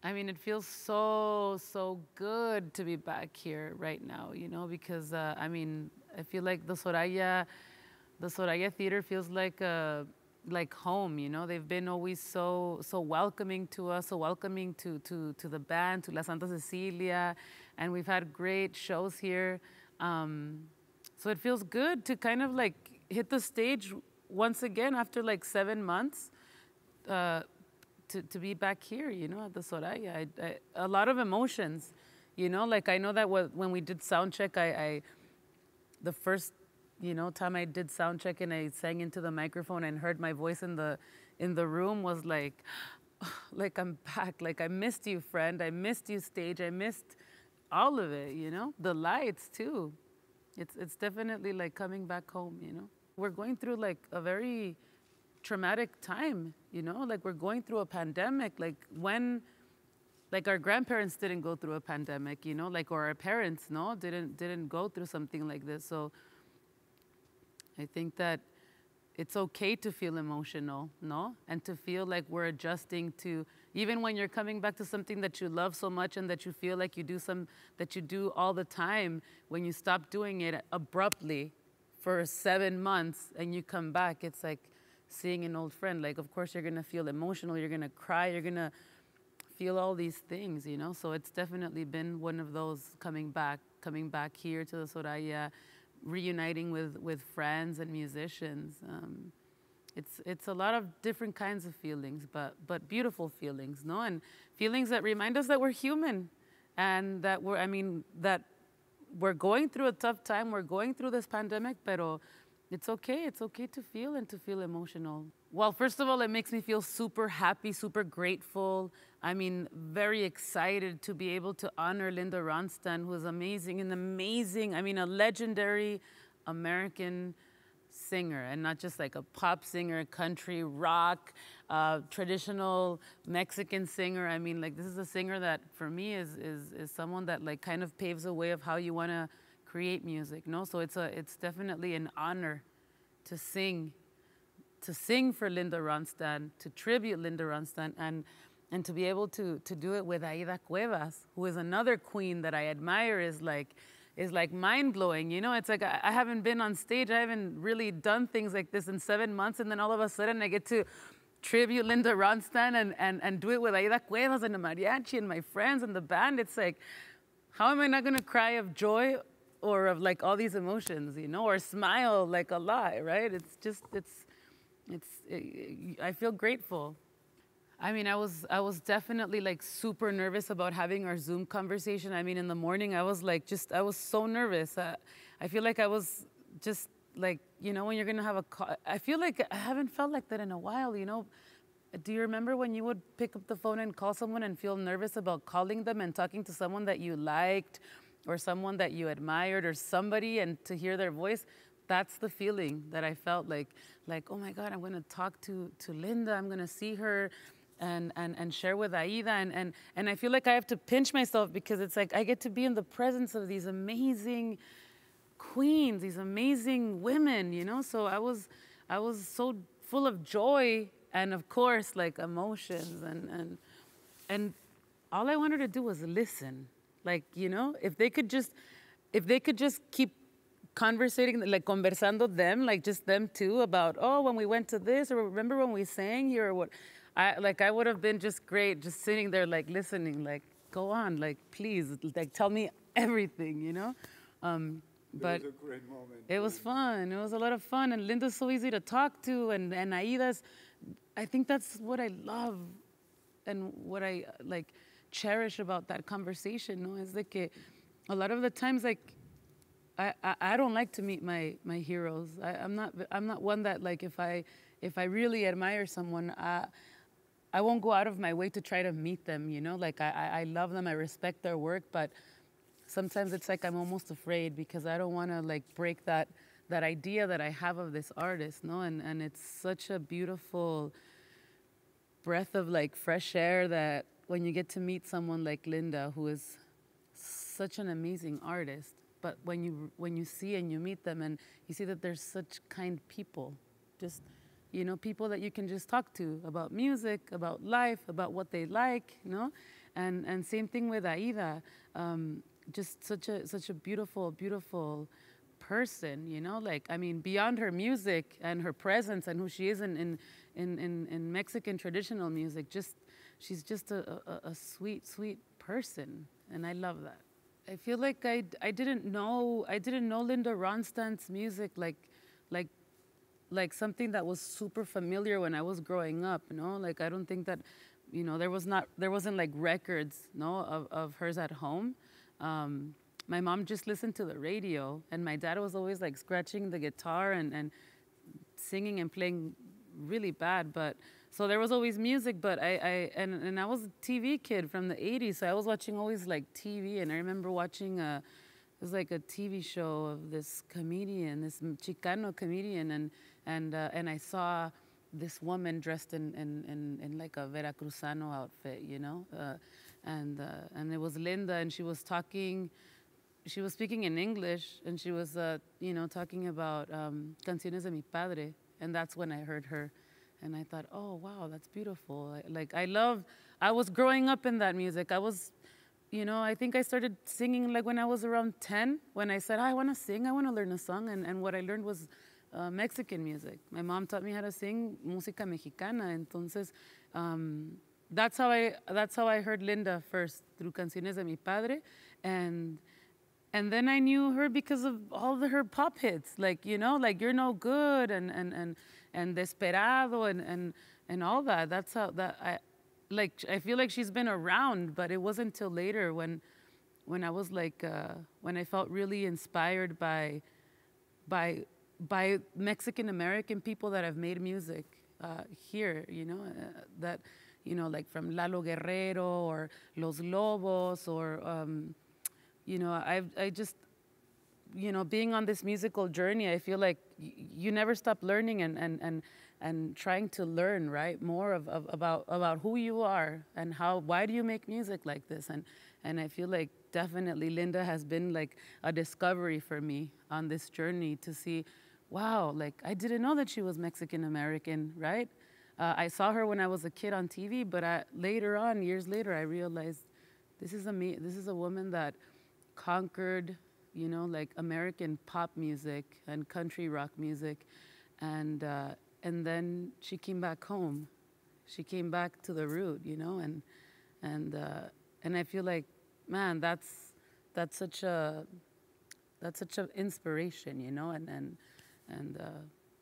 I mean, it feels so, so good to be back here right now, because I mean, I feel like the Soraya Theater feels like home, They've been always so welcoming to us, so welcoming to the band, to La Santa Cecilia, and we've had great shows here. So it feels good to kind of like hit the stage once again after like 7 months. To be back here, at the Soraya. A lot of emotions, like I know that when we did sound check, the first, time I did sound check and I sang into the microphone and heard my voice in the room was like, like I'm back. Like I missed you, friend. I missed you, stage. I missed all of it, the lights too. It's definitely like coming back home, We're going through like a very traumatic time, like we're going through a pandemic, like our grandparents didn't go through a pandemic, like, or our parents, no, didn't go through something like this. So I think that it's okay to feel emotional, no, and to feel like we're adjusting to, even when you're coming back to something that you love so much and that you feel like that you do all the time, when you stop doing it abruptly for 7 months and you come back, it's like seeing an old friend. Like, of course, you're going to feel emotional. You're going to cry. You're going to feel all these things, So it's definitely been one of those coming back here to the Soraya, reuniting with friends and musicians. It's a lot of different kinds of feelings, but beautiful feelings, no? And feelings that remind us that we're human and that that we're going through a tough time. We're going through this pandemic, pero it's okay. It's okay to feel and to feel emotional. Well, first of all, it makes me feel super happy, super grateful. I mean, very excited to be able to honor Linda Ronstadt, who is amazing, a legendary American singer, and not just like a pop singer, country, rock, traditional Mexican singer. I mean, like, this is a singer that for me is someone that like kind of paves a way of how you want to create music, no? So it's definitely an honor to sing for Linda Ronstadt, to tribute Linda Ronstadt, and to be able to do it with Aída Cuevas, who is another queen that I admire, is like mind-blowing, It's like I haven't been on stage, I haven't really done things like this in 7 months, and then all of a sudden I get to tribute Linda Ronstadt and do it with Aída Cuevas and the mariachi and my friends and the band. It's like, how am I not gonna cry of joy or of like all these emotions, or smile like a lot, right? I feel grateful. I mean, I was definitely like super nervous about having our Zoom conversation. I mean, in the morning, I was so nervous. I feel like I was just like, when you're gonna have a call, I feel like I haven't felt like that in a while, Do you remember when you would pick up the phone and call someone and feel nervous about calling them and talking to someone that you liked or someone that you admired or somebody, and to hear their voice? That's the feeling that I felt like, oh my God, I'm gonna talk to Linda, I'm gonna see her and share with Aída. And I feel like I have to pinch myself because it's like I get to be in the presence of these amazing queens, these amazing women, So I was so full of joy and of course like emotions and all I wanted to do was listen. Like, if they could just keep conversating, like conversando them, like just them two about, oh, when we went to this, or remember when we sang here, or what. I would have been just great, just sitting there, like listening, like, go on, like, please, like, tell me everything, But it was a great moment. It was fun. It was a lot of fun. And Linda's so easy to talk to. And Aída's, I think that's what I love and what I like cherish about that conversation, no? Is like a lot of the times, like, I don't like to meet my heroes. I'm not one that, like, if I really admire someone, I won't go out of my way to try to meet them, Like, I love them, I respect their work, but sometimes it's like I'm almost afraid because I don't want to, like, break that idea that I have of this artist, no? And it's such a beautiful breath of, like, fresh air that when you get to meet someone like Linda, who is such an amazing artist, but when you see and you meet them and you see that they're such kind people, just you know, people that you can just talk to about music, about life, about what they like, you know, and same thing with Aída, just such a beautiful, beautiful person, you know, like, I mean, beyond her music and her presence and who she is in Mexican traditional music, just she's just a sweet, sweet person, and I love that. I feel like I didn't know Linda Ronstadt's music like like something that was super familiar when I was growing up, you know? Like I don't think that, you know, there wasn't like records, no, of hers at home. My mom just listened to the radio, and my dad was always like scratching the guitar and singing and playing really bad, but so there was always music, but and I was a TV kid from the 80s, so I was watching always like TV, and I remember watching it was like a TV show of this comedian, this Chicano comedian, and I saw this woman dressed in like a Veracruzano outfit, you know, and it was Linda, and she was speaking in English, and she was, you know, talking about canciones de mi padre, and that's when I heard her, and I thought, oh wow, that's beautiful. I was growing up in that music. I was, you know, I think I started singing like when I was around 10, when I said, I want to sing, I want to learn a song, and what I learned was Mexican music. My mom taught me how to sing música mexicana, entonces that's how I heard Linda first, through canciones de mi padre, and then I knew her because of all her pop hits, like, you know, like You're No Good and Desperado and all that. That's how I feel like she's been around, but it wasn't until later when I was like when I felt really inspired by Mexican American people that have made music here, you know, that, you know, like from Lalo Guerrero or Los Lobos or you know, I just, you know, being on this musical journey, I feel like you never stop learning and trying to learn, right, more about who you are and why do you make music like this, and I feel like definitely Linda has been like a discovery for me on this journey to see, wow, like I didn't know that she was Mexican American, right? I saw her when I was a kid on TV, but later on, years later, I realized this is a woman that conquered, you know, like American pop music and country rock music, and then she came back home. She came back to the root, you know, and I feel like, man, that's such an inspiration, you know, and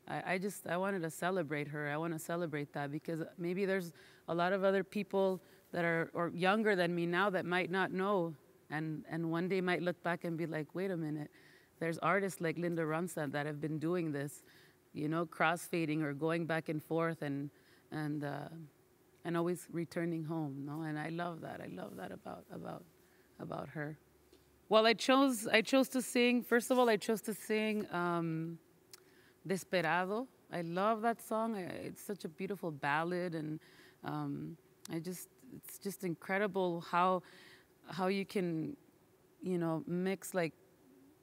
I wanted to celebrate her. I want to celebrate that because maybe there's a lot of other people that are or younger than me now that might not know. And one day might look back and be like, wait a minute, there's artists like Linda Ronstadt that have been doing this, you know, crossfading or going back and forth and always returning home, no? And I love that. I love that about her. Well, I chose to sing. First of all, I chose to sing Desperado. I love that song. It's such a beautiful ballad, and it's just incredible how you can, you know, mix like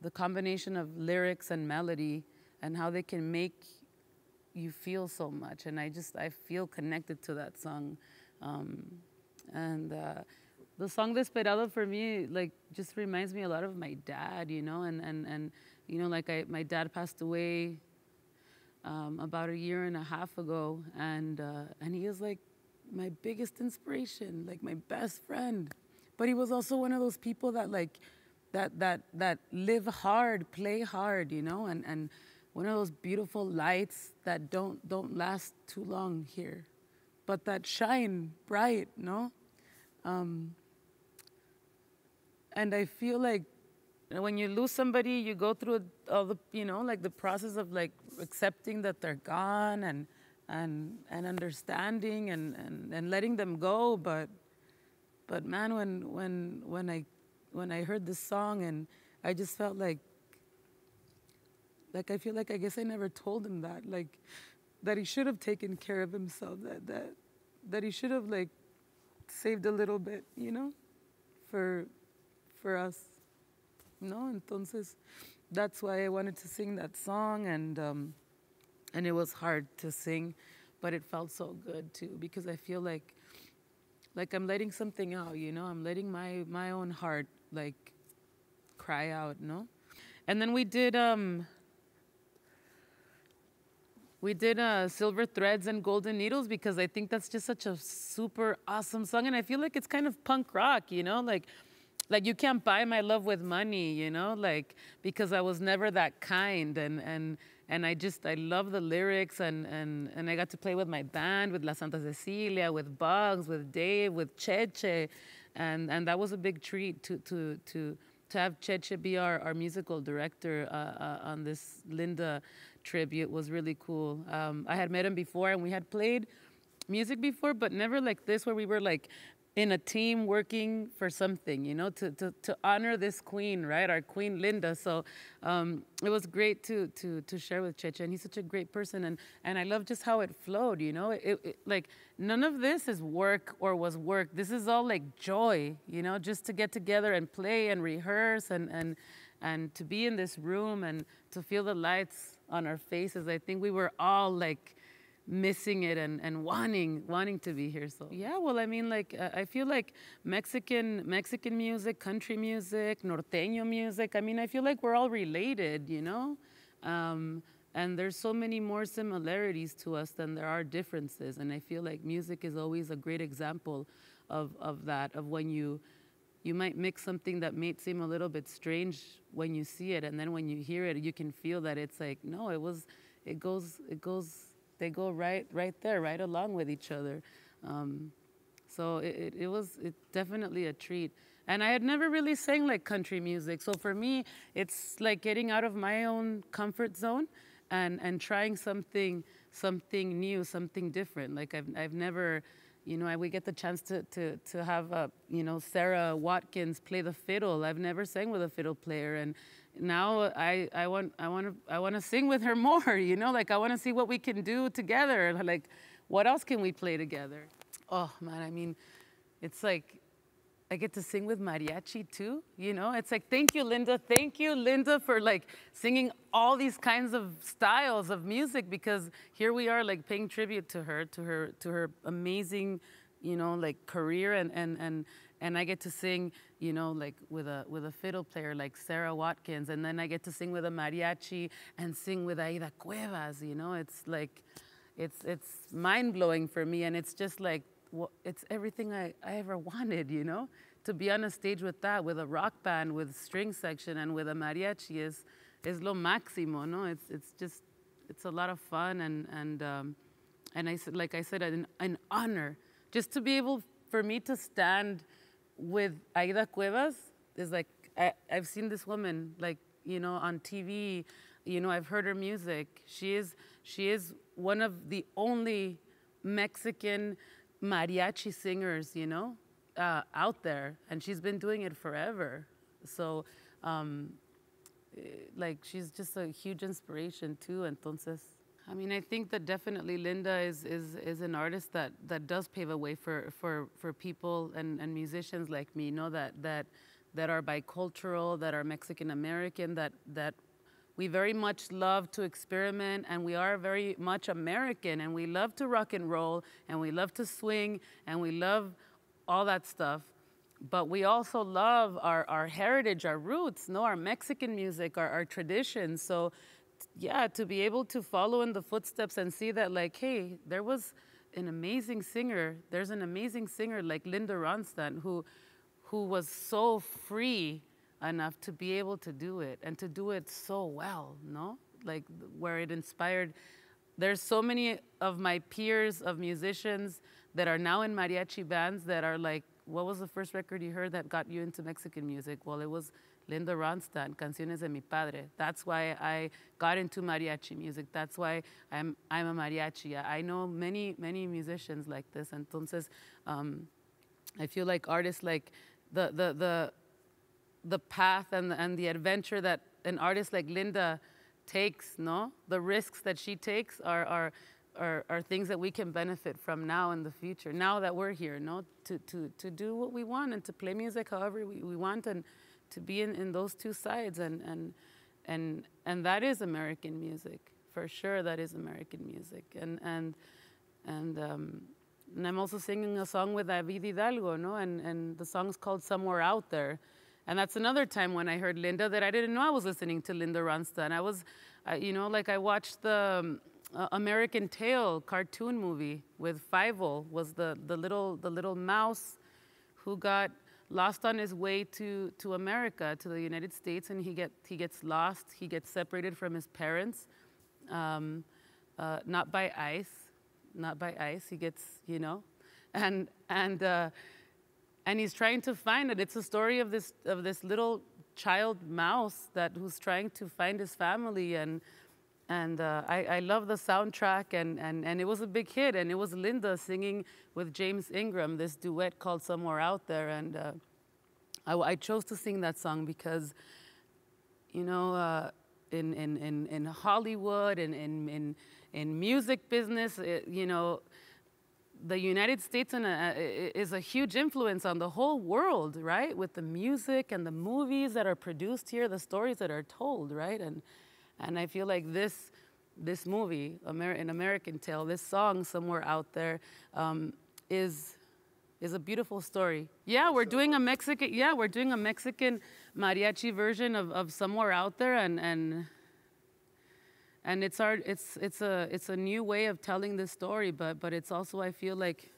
the combination of lyrics and melody and how they can make you feel so much. And I feel connected to that song. The song Desperado for me, like, just reminds me a lot of my dad, you know, and you know, like my dad passed away about a year and a half ago, and he was like my biggest inspiration, like my best friend. But he was also one of those people that like that live hard, play hard, you know, and one of those beautiful lights that don't last too long here, but that shine bright, no? And I feel like when you lose somebody, you go through all the, you know, like the process of like accepting that they're gone and understanding and letting them go, but man, when I heard this song, and I just felt like I feel like I guess I never told him that he should have taken care of himself, that he should have like saved a little bit, you know, for us, no. Entonces, that's why I wanted to sing that song, and and it was hard to sing, but it felt so good too because I feel like I'm letting something out, you know. I'm letting my own heart like cry out, no. And then we did Silver Threads and Golden Needles because I think that's just such a super awesome song, and I feel like it's kind of punk rock, you know, like you can't buy my love with money, you know, like because I was never that kind, and I love the lyrics, and I got to play with my band, with La Santa Cecilia, with Bugs, with Dave, with Cheche, and that was a big treat to have Cheche be our musical director on this Linda tribute was really cool. I had met him before, and we had played music before, but never like this, where we were like in a team working for something, you know, to honor this queen, right? Our queen Linda. So it was great to share with Cheche, and he's such a great person, and I love just how it flowed, you know. Like none of this is work or was work. This is all like joy, you know, just to get together and play and rehearse and to be in this room and to feel the lights on our faces. I think we were all like missing it and wanting to be here. So yeah, well, I mean, like I feel like Mexican music, country music, norteño music, I mean, I feel like we're all related, you know. And there's so many more similarities to us than there are differences, and I feel like music is always a great example of that, of when you might mix something that may seem a little bit strange when you see it, and then when you hear it, you can feel that it's like, no, it goes, they go right there, right along with each other. So it's definitely a treat. And I had never really sang like country music. So for me, it's like getting out of my own comfort zone and trying something new, something different. Like I've never, you know, we get the chance to have, you know, Sarah Watkins play the fiddle. I've never sang with a fiddle player, and now I want to sing with her more. You know, like I want to see what we can do together. Like, what else can we play together? Oh man, I mean, it's like I get to sing with mariachi too. You know, it's like thank you, Linda, for like singing all these kinds of styles of music, because here we are like paying tribute to her amazing, you know, like career, and I get to sing, you know, like with a fiddle player like Sarah Watkins, and then I get to sing with a mariachi and sing with Aída Cuevas. You know, it's like it's mind blowing for me, and it's just like it's everything I ever wanted, you know, to be on a stage with that, with a rock band, with string section, and with a mariachi is lo máximo, no? It's a lot of fun, and I said, like I said, an honor just to be able for me to stand with Aída Cuevas is like I've seen this woman, like, you know, on TV, you know, I've heard her music. She is one of the only Mexican mariachi singers, you know, out there, and she's been doing it forever. So, like, she's just a huge inspiration too. Entonces, I mean, I think that definitely Linda is an artist that does pave a way for people and musicians like me, you know, that are bicultural, that are Mexican American, that we very much love to experiment, and we are very much American, and we love to rock and roll, and we love to swing, and we love all that stuff. But we also love our heritage, our roots, no, our Mexican music, our traditions. So yeah, to be able to follow in the footsteps and see that, like, hey, there was an amazing singer. There's an amazing singer like Linda Ronstadt who was so free enough to be able to do it, and to do it so well, no? Like, where it inspired. There's so many of my peers of musicians that are now in mariachi bands that are like, what was the first record you heard that got you into Mexican music? Well, it was Linda Ronstadt, Canciones de mi Padre. That's why I got into mariachi music. That's why I'm a mariachi. I know many musicians like this. Entonces, I feel like artists, like the path and the adventure that an artist like Linda takes, no? The risks that she takes are things that we can benefit from now in the future, now that we're here, no? To do what we want and to play music however we want, and to be in those two sides, and that is American music. For sure, that is American music. And I'm also singing a song with David Hidalgo, no? And the song's called Somewhere Out There. And that's another time when I heard Linda that I didn't know I was listening to Linda Ronstadt. I was, you know, like I watched the American Tail cartoon movie with Fievel, was the little mouse who got lost on his way to America, to the United States, and he gets lost. He gets separated from his parents, not by ice. Not by ice. He gets, you know, and he's trying to find it. It's a story of this little child mouse who's trying to find his family, and I love the soundtrack, and it was a big hit, and it was Linda singing with James Ingram this duet called Somewhere Out There, and I chose to sing that song because, you know, in Hollywood and in music business, you know, the United States is a huge influence on the whole world, right? With the music and the movies that are produced here, the stories that are told, right? And I feel like this movie, An American Tale, this song Somewhere Out There, is a beautiful story. Yeah, we're doing a Mexican mariachi version of Somewhere Out There, and it's a new way of telling this story, but it's also, I feel like,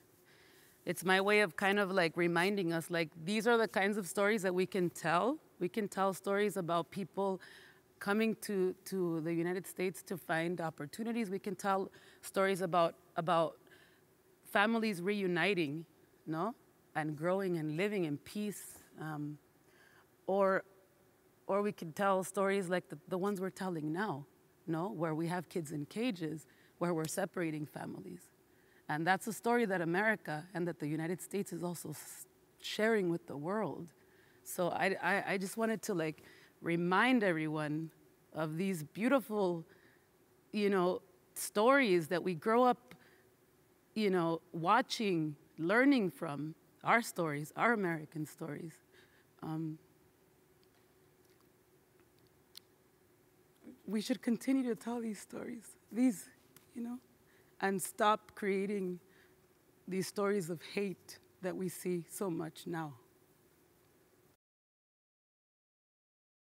it's my way of kind of like reminding us, like, these are the kinds of stories that we can tell. We can tell stories about people coming to the United States to find opportunities. We can tell stories about families reuniting, no, and growing and living in peace, or we can tell stories like the ones we're telling now. No, where we have kids in cages, where we're separating families. And that's a story that America and that the United States is also sharing with the world. So I just wanted to like remind everyone of these beautiful, you know, stories that we grow up, you know, watching, learning from, our stories, our American stories. We should continue to tell these stories, you know, and stop creating these stories of hate that we see so much now.